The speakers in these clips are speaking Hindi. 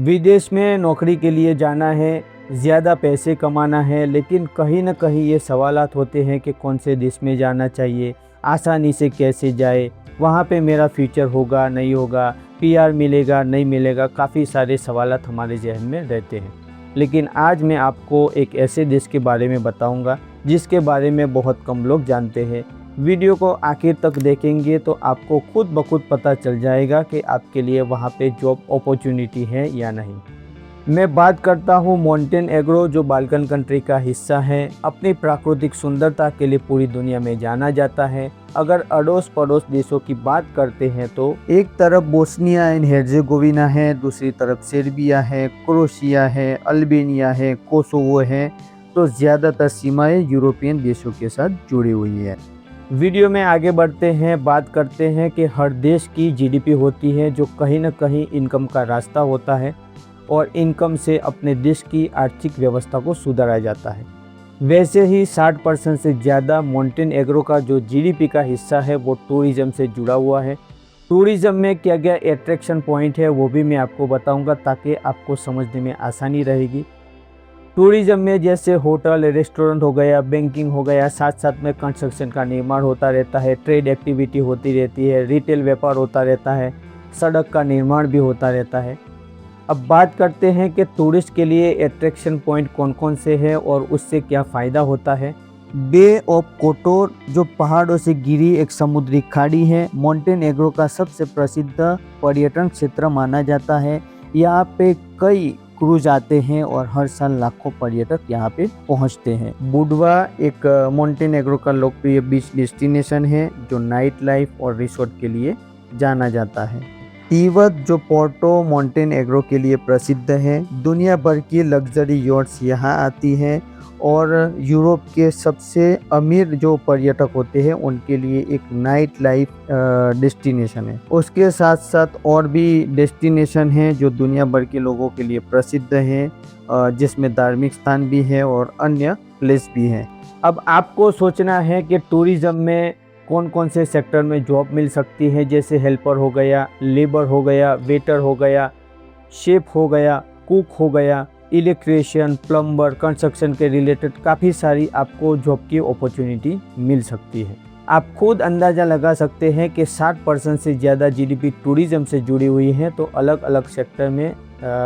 विदेश में नौकरी के लिए जाना है, ज़्यादा पैसे कमाना है, लेकिन कहीं न कहीं ये सवालात होते हैं कि कौन से देश में जाना चाहिए, आसानी से कैसे जाए, वहाँ पे मेरा फ्यूचर होगा, नहीं होगा, पीआर मिलेगा, नहीं मिलेगा, काफ़ी सारे सवालात हमारे ज़हन में रहते हैं। लेकिन आज मैं आपको एक ऐसे देश के बारे में बताऊँगा, जिसके बारे में बहुत कम लोग जानते हैं। वीडियो को आखिर तक देखेंगे तो आपको खुद ब खुद पता चल जाएगा कि आपके लिए वहाँ पे जॉब अपॉर्चुनिटी है या नहीं। मैं बात करता हूँ मोंटेनेग्रो, जो बाल्कन कंट्री का हिस्सा है। अपनी प्राकृतिक सुंदरता के लिए पूरी दुनिया में जाना जाता है। अगर अड़ोस पड़ोस देशों की बात करते हैं तो एक तरफ बोस्निया एंड हेर्जेगोविना है, दूसरी तरफ सर्बिया है, क्रोएशिया है, अल्बानिया है, कोसोवो है। तो ज़्यादातर सीमाएं यूरोपियन देशों के साथ जुड़ी हुई है। वीडियो में आगे बढ़ते हैं, बात करते हैं कि हर देश की जीडीपी होती है, जो कहीं न कहीं इनकम का रास्ता होता है और इनकम से अपने देश की आर्थिक व्यवस्था को सुधारा जाता है। वैसे ही 60% से ज़्यादा मोंटेनेग्रो का जो जीडीपी का हिस्सा है वो टूरिज़्म से जुड़ा हुआ है। टूरिज़्म में क्या क्या अट्रैक्शन पॉइंट है वो भी मैं आपको बताऊंगा, ताकि आपको समझने में आसानी रहेगी। टूरिज़्म में जैसे होटल, रेस्टोरेंट हो गया, बैंकिंग हो गया, साथ साथ में कंस्ट्रक्शन का निर्माण होता रहता है, ट्रेड एक्टिविटी होती रहती है, रिटेल व्यापार होता रहता है, सड़क का निर्माण भी होता रहता है। अब बात करते हैं कि टूरिस्ट के लिए अट्रैक्शन पॉइंट कौन कौन से हैं और उससे क्या फ़ायदा होता है। बे ऑफ कोटोर, जो पहाड़ों से घिरी एक समुद्री खाड़ी है, मोंटेनेग्रो का सबसे प्रसिद्ध पर्यटन क्षेत्र माना जाता है। यहाँ पे कई क्रूज आते हैं और हर साल लाखों पर्यटक यहाँ पे पहुँचते हैं। बुडवा एक मोंटेनेग्रो का लोकप्रिय बीच डेस्टिनेशन है, जो नाइट लाइफ और रिसोर्ट के लिए जाना जाता है। टीवत, जो पोर्टो मोंटेनेग्रो के लिए प्रसिद्ध है। दुनिया भर की लग्जरी यॉट्स यहाँ आती हैं और यूरोप के सबसे अमीर जो पर्यटक होते हैं उनके लिए एक नाइट लाइफ डेस्टिनेशन है। उसके साथ साथ और भी डेस्टिनेशन हैं जो दुनिया भर के लोगों के लिए प्रसिद्ध हैं, जिसमें धार्मिक स्थान भी है और अन्य प्लेस भी हैं। अब आपको सोचना है कि टूरिज़्म में कौन कौन से सेक्टर में जॉब मिल सकती है, जैसे हेल्पर हो गया, लेबर हो गया, वेटर हो गया, शेफ हो गया, कुक हो गया, इलेक्ट्रीशियन, प्लम्बर, कंस्ट्रक्शन के रिलेटेड काफ़ी सारी आपको जॉब की अपॉर्चुनिटी मिल सकती है। आप खुद अंदाज़ा लगा सकते हैं कि 60% से ज़्यादा जीडीपी टूरिज़्म से जुड़ी हुई है, तो अलग अलग सेक्टर में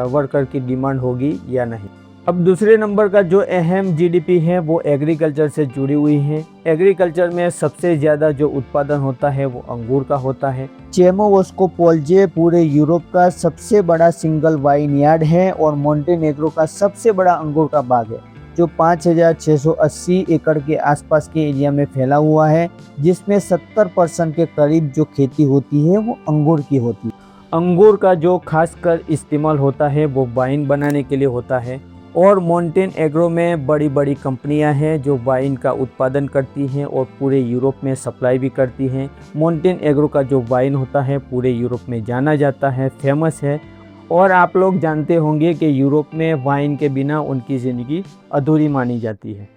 वर्कर की डिमांड होगी या नहीं। अब दूसरे नंबर का जो अहम जीडीपी है वो एग्रीकल्चर से जुड़ी हुई है। एग्रीकल्चर में सबसे ज़्यादा जो उत्पादन होता है वो अंगूर का होता है। चेमोवस्को पोल्जे पूरे यूरोप का सबसे बड़ा सिंगल वाइन यार्ड है और मोंटेनेग्रो का सबसे बड़ा अंगूर का बाग है, जो 5680 एकड़ के आसपास के एरिया में फैला हुआ है, जिसमें 70% के करीब जो खेती होती है वो अंगूर की होती है। अंगूर का जो खासकर इस्तेमाल होता है वो वाइन बनाने के लिए होता है और मोंटेनेग्रो में बड़ी बड़ी कंपनियां हैं जो वाइन का उत्पादन करती हैं और पूरे यूरोप में सप्लाई भी करती हैं। मोंटेनेग्रो का जो वाइन होता है पूरे यूरोप में जाना जाता है, फेमस है। और आप लोग जानते होंगे कि यूरोप में वाइन के बिना उनकी ज़िंदगी अधूरी मानी जाती है।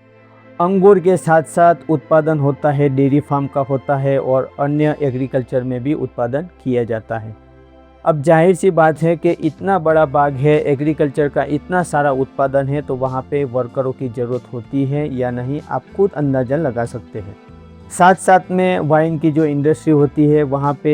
अंगूर के साथ साथ उत्पादन होता है, डेयरी फार्म का होता है और अन्य एग्रीकल्चर में भी उत्पादन किया जाता है। अब जाहिर सी बात है कि इतना बड़ा बाग है, एग्रीकल्चर का इतना सारा उत्पादन है, तो वहाँ पे वर्करों की ज़रूरत होती है या नहीं, आप खुद अंदाज़ा लगा सकते हैं। साथ साथ में वाइन की जो इंडस्ट्री होती है वहाँ पे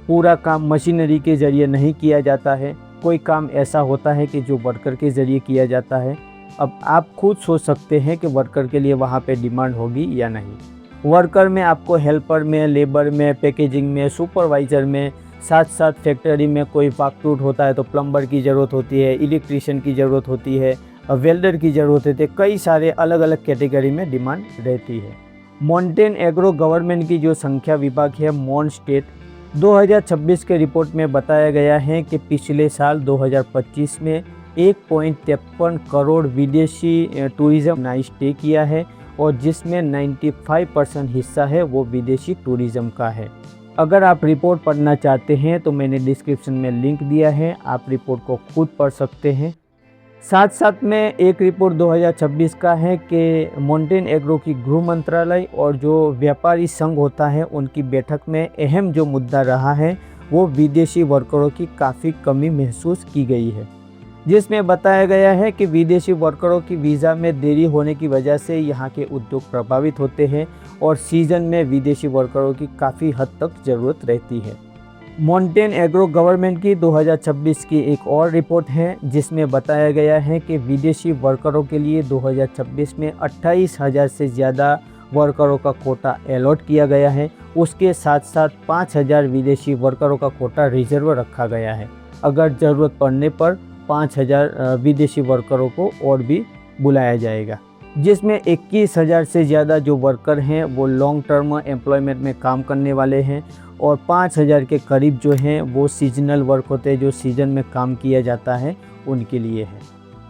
पूरा काम मशीनरी के ज़रिए नहीं किया जाता है, कोई काम ऐसा होता है कि जो वर्कर के ज़रिए किया जाता है। अब आप खुद सोच सकते हैं कि वर्कर के लिए वहाँ पे डिमांड होगी या नहीं। वर्कर में आपको हेल्पर में, लेबर में, पैकेजिंग में, सुपरवाइज़र में, साथ साथ फैक्ट्री में कोई पार्ट टूट होता है तो प्लम्बर की ज़रूरत होती है, इलेक्ट्रीशियन की ज़रूरत होती है, वेल्डर की ज़रूरत होती है। कई सारे अलग अलग कैटेगरी में डिमांड रहती है। मोंटेनेग्रो गवर्नमेंट की जो संख्या विभाग है मोन स्टेट, 2026 के रिपोर्ट में बताया गया है कि पिछले साल 2025 में 1.53 करोड़ विदेशी टूरिज़्म ने स्टे किया है और जिसमें 95% हिस्सा है वो विदेशी टूरिज़्म का है। अगर आप रिपोर्ट पढ़ना चाहते हैं तो मैंने डिस्क्रिप्शन में लिंक दिया है, आप रिपोर्ट को खुद पढ़ सकते हैं। साथ साथ में एक रिपोर्ट 2026 का है कि मोंटेनेग्रो की गृह मंत्रालय और जो व्यापारी संघ होता है उनकी बैठक में अहम जो मुद्दा रहा है वो विदेशी वर्करों की काफ़ी कमी महसूस की गई है। जिसमें बताया गया है कि विदेशी वर्करों की वीज़ा में देरी होने की वजह से यहाँ के उद्योग प्रभावित होते हैं और सीज़न में विदेशी वर्करों की काफ़ी हद तक ज़रूरत रहती है। मोंटेन एग्रो गवर्नमेंट की 2026 की एक और रिपोर्ट है जिसमें बताया गया है कि विदेशी वर्करों के लिए 2026 में 28,000 से ज़्यादा वर्करों का कोटा अलॉट किया गया है। उसके साथ साथ 5,000 विदेशी वर्करों का कोटा रिजर्व रखा गया है। अगर ज़रूरत पड़ने पर 5,000 विदेशी वर्करों को और भी बुलाया जाएगा, जिसमें 21,000 से ज़्यादा जो वर्कर हैं वो लॉन्ग टर्म एम्प्लॉयमेंट में काम करने वाले हैं और 5,000 के करीब जो हैं वो सीजनल वर्क होते हैं, जो सीज़न में काम किया जाता है उनके लिए है।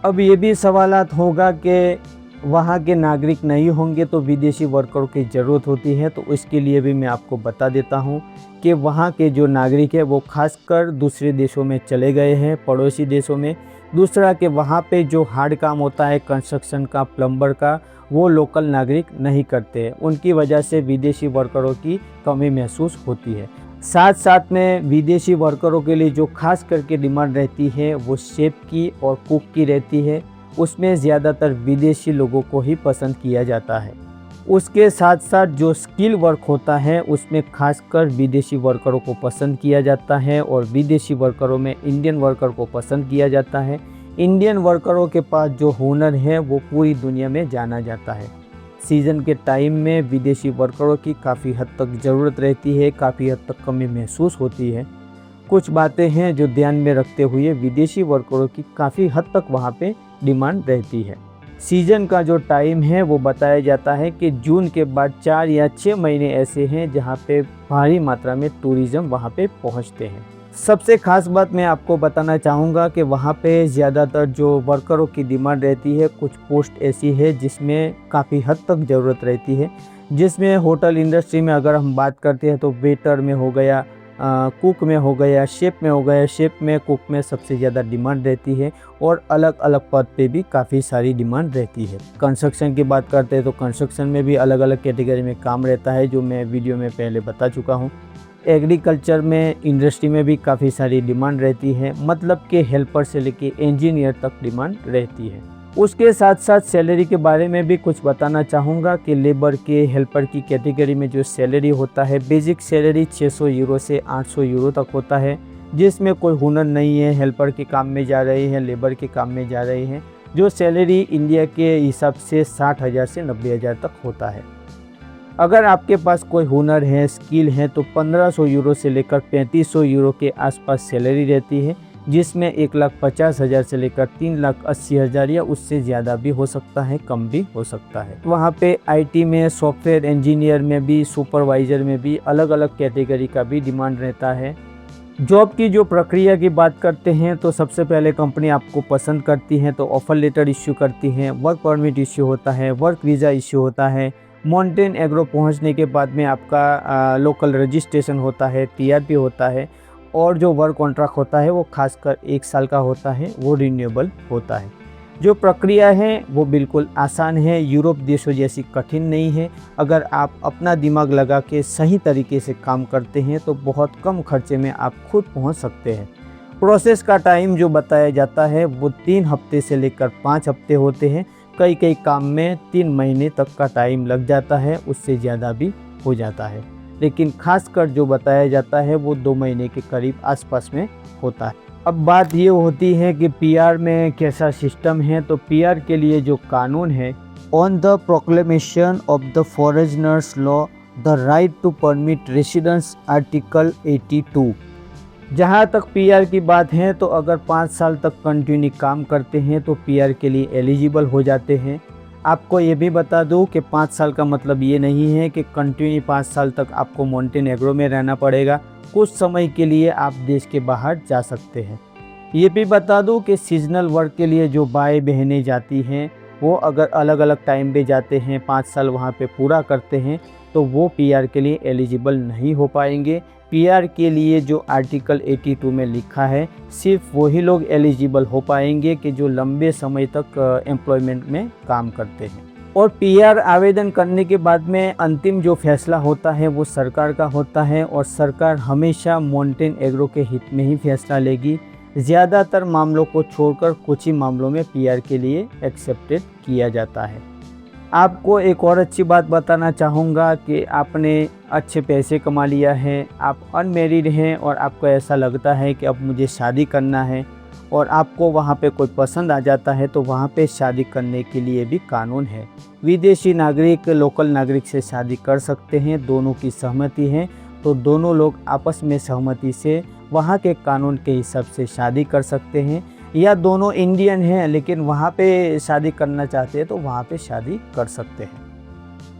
अब ये भी सवालात होगा कि वहाँ के नागरिक नहीं होंगे तो विदेशी वर्करों की ज़रूरत होती है, तो इसके लिए भी मैं आपको बता देता हूँ कि वहाँ के जो नागरिक है वो खासकर दूसरे देशों में चले गए हैं, पड़ोसी देशों में। दूसरा कि वहाँ पे जो हार्ड काम होता है कंस्ट्रक्शन का, प्लम्बर का, वो लोकल नागरिक नहीं करते हैं। उनकी वजह से विदेशी वर्करों की कमी महसूस होती है। साथ साथ में विदेशी वर्करों के लिए जो खास करके डिमांड रहती है वो शेफ की और कुक की रहती है। उसमें ज़्यादातर विदेशी लोगों को ही पसंद किया जाता है। उसके साथ साथ जो स्किल वर्क होता है उसमें खासकर विदेशी वर्करों को पसंद किया जाता है और विदेशी वर्करों में इंडियन वर्कर को पसंद किया जाता है। इंडियन वर्करों के पास जो हुनर है वो पूरी दुनिया में जाना जाता है। सीज़न के टाइम में विदेशी वर्करों की काफ़ी हद तक ज़रूरत रहती है, काफ़ी हद तक कमी महसूस होती है। कुछ बातें हैं जो ध्यान में रखते हुए विदेशी वर्करों की काफ़ी हद तक वहाँ पे डिमांड रहती है। सीज़न का जो टाइम है वो बताया जाता है कि जून के बाद 4 या 6 महीने ऐसे हैं जहाँ पे भारी मात्रा में टूरिज़्म वहाँ पे पहुँचते हैं। सबसे ख़ास बात मैं आपको बताना चाहूँगा कि वहाँ पे ज़्यादातर जो वर्करों की डिमांड रहती है, कुछ पोस्ट ऐसी है जिसमें काफ़ी हद तक ज़रूरत रहती है, जिसमें होटल इंडस्ट्री में अगर हम बात करते हैं तो वेटर में हो गया, कुक में हो गया, शेफ में हो गया। शेफ में, कुक में सबसे ज़्यादा डिमांड रहती है और अलग अलग पद पे भी काफ़ी सारी डिमांड रहती है। कंस्ट्रक्शन की बात करते हैं तो कंस्ट्रक्शन में भी अलग अलग कैटेगरी में काम रहता है, जो मैं वीडियो में पहले बता चुका हूँ। एग्रीकल्चर में, इंडस्ट्री में भी काफ़ी सारी डिमांड रहती है, मतलब कि हेल्पर से लेके इंजीनियर तक डिमांड रहती है। उसके साथ साथ सैलरी के बारे में भी कुछ बताना चाहूँगा कि लेबर के, हेल्पर की कैटेगरी में जो सैलरी होता है, बेसिक सैलरी 600 यूरो से 800 यूरो तक होता है, जिसमें कोई हुनर नहीं है, हेल्पर के काम में जा रहे हैं, लेबर के काम में जा रहे हैं। जो सैलरी इंडिया के हिसाब से 60,000 से 90,000 तक होता है। अगर आपके पास कोई हुनर है, स्किल है, तो 1500 यूरो से लेकर 3500 यूरो के आसपास सैलरी रहती है, जिसमें 1,50,000 से लेकर 3,80,000 या उससे ज़्यादा भी हो सकता है, कम भी हो सकता है। वहाँ पे आईटी में, सॉफ्टवेयर इंजीनियर में भी, सुपरवाइज़र में भी अलग अलग कैटेगरी का भी डिमांड रहता है। जॉब की जो प्रक्रिया की बात करते हैं तो सबसे पहले कंपनी आपको पसंद करती है तो ऑफ़र लेटर इश्यू करती है, वर्क परमिट इश्यू होता है, वर्क वीज़ा इश्यू होता है। मोंटेन एग्रो पहुँचने के बाद में आपका लोकल रजिस्ट्रेशन होता है, टीआरपी होता है और जो वर्क कॉन्ट्रैक्ट होता है वो खासकर 1 साल का होता है, वो रिन्यूएबल होता है। जो प्रक्रिया है वो बिल्कुल आसान है, यूरोप देशों जैसी कठिन नहीं है। अगर आप अपना दिमाग लगा के सही तरीके से काम करते हैं तो बहुत कम खर्चे में आप खुद पहुंच सकते हैं। प्रोसेस का टाइम जो बताया जाता है वो 3 हफ्ते से लेकर 5 हफ्ते होते हैं। कई काम में 3 महीने तक का टाइम लग जाता है, उससे ज़्यादा भी हो जाता है, लेकिन खासकर जो बताया जाता है वो 2 महीने के करीब आसपास में होता है। अब बात ये होती है कि पीआर में कैसा सिस्टम है। तो पीआर के लिए जो कानून है, on the proclamation of the foreigners law the right to permit residence article 82। जहाँ तक पीआर की बात है तो अगर 5 साल तक कंटिन्यू काम करते हैं तो पीआर के लिए एलिजिबल हो जाते हैं। आपको ये भी बता दूं कि 5 साल का मतलब ये नहीं है कि कंटिन्यू 5 साल तक आपको मोंटेन एग्रो में रहना पड़ेगा। कुछ समय के लिए आप देश के बाहर जा सकते हैं। ये भी बता दूं कि सीजनल वर्क के लिए जो भाई बहनें जाती हैं वो अगर अलग अलग टाइम पे जाते हैं, 5 साल वहाँ पे पूरा करते हैं तो वो पीआर के लिए एलिजिबल नहीं हो पाएंगे। पीआर के लिए जो आर्टिकल 82 में लिखा है, सिर्फ वही लोग एलिजिबल हो पाएंगे कि जो लंबे समय तक एम्प्लॉयमेंट में काम करते हैं। और पीआर आवेदन करने के बाद में अंतिम जो फैसला होता है वो सरकार का होता है और सरकार हमेशा मोंटेन एग्रो के हित में ही फैसला लेगी। ज़्यादातर मामलों को छोड़कर कुछ ही मामलों में पीआर के लिए एक्सेप्टेड किया जाता है। आपको एक और अच्छी बात बताना चाहूँगा कि आपने अच्छे पैसे कमा लिया है, आप अनमैरिड हैं और आपको ऐसा लगता है कि अब मुझे शादी करना है और आपको वहाँ पे कोई पसंद आ जाता है, तो वहाँ पे शादी करने के लिए भी कानून है। विदेशी नागरिक लोकल नागरिक से शादी कर सकते हैं, दोनों की सहमति है, तो दोनों लोग आपस में सहमति से वहाँ के कानून के हिसाब से शादी कर सकते हैं। या दोनों इंडियन हैं लेकिन वहाँ पे शादी करना चाहते हैं तो वहाँ पे शादी कर सकते हैं।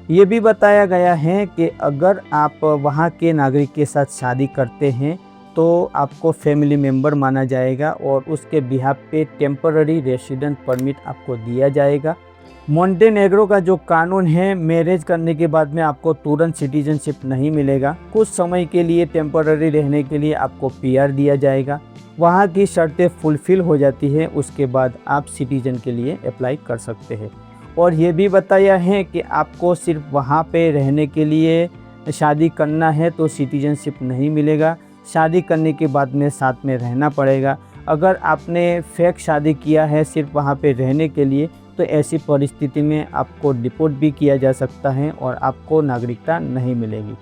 ये भी बताया गया है कि अगर आप वहाँ के नागरिक के साथ शादी करते हैं तो आपको फैमिली मेम्बर माना जाएगा और उसके बिहाफ पे टेम्पररी रेसिडेंट परमिट आपको दिया जाएगा। मोंटेनेग्रो का जो कानून है, मैरिज करने के बाद में आपको तुरंत सिटीजनशिप नहीं मिलेगा, कुछ समय के लिए टेम्पररी रहने के लिए आपको पीआर दिया जाएगा। वहाँ की शर्तें फुलफ़िल हो जाती है, उसके बाद आप सिटीज़न के लिए अप्लाई कर सकते हैं। और ये भी बताया है कि आपको सिर्फ वहाँ पे रहने के लिए शादी करना है तो सिटीजनशिप नहीं मिलेगा, शादी करने के बाद में साथ में रहना पड़ेगा। अगर आपने फेक शादी किया है सिर्फ वहाँ पे रहने के लिए तो ऐसी परिस्थिति में आपको डिपोर्ट भी किया जा सकता है और आपको नागरिकता नहीं मिलेगी।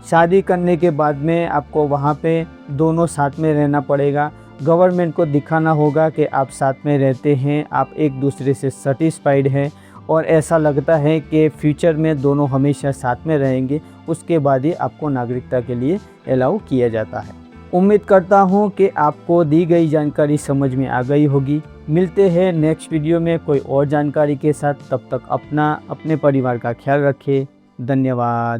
शादी करने के बाद में आपको वहाँ पे दोनों साथ में रहना पड़ेगा। गवर्नमेंट को दिखाना होगा कि आप साथ में रहते हैं, आप एक दूसरे से सेटिस्फाइड हैं और ऐसा लगता है कि फ्यूचर में दोनों हमेशा साथ में रहेंगे, उसके बाद ही आपको नागरिकता के लिए अलाउ किया जाता है। उम्मीद करता हूँ कि आपको दी गई जानकारी समझ में आ गई होगी। मिलते हैं नेक्स्ट वीडियो में कोई और जानकारी के साथ, तब तक अपना अपने परिवार का ख्याल रखें। धन्यवाद।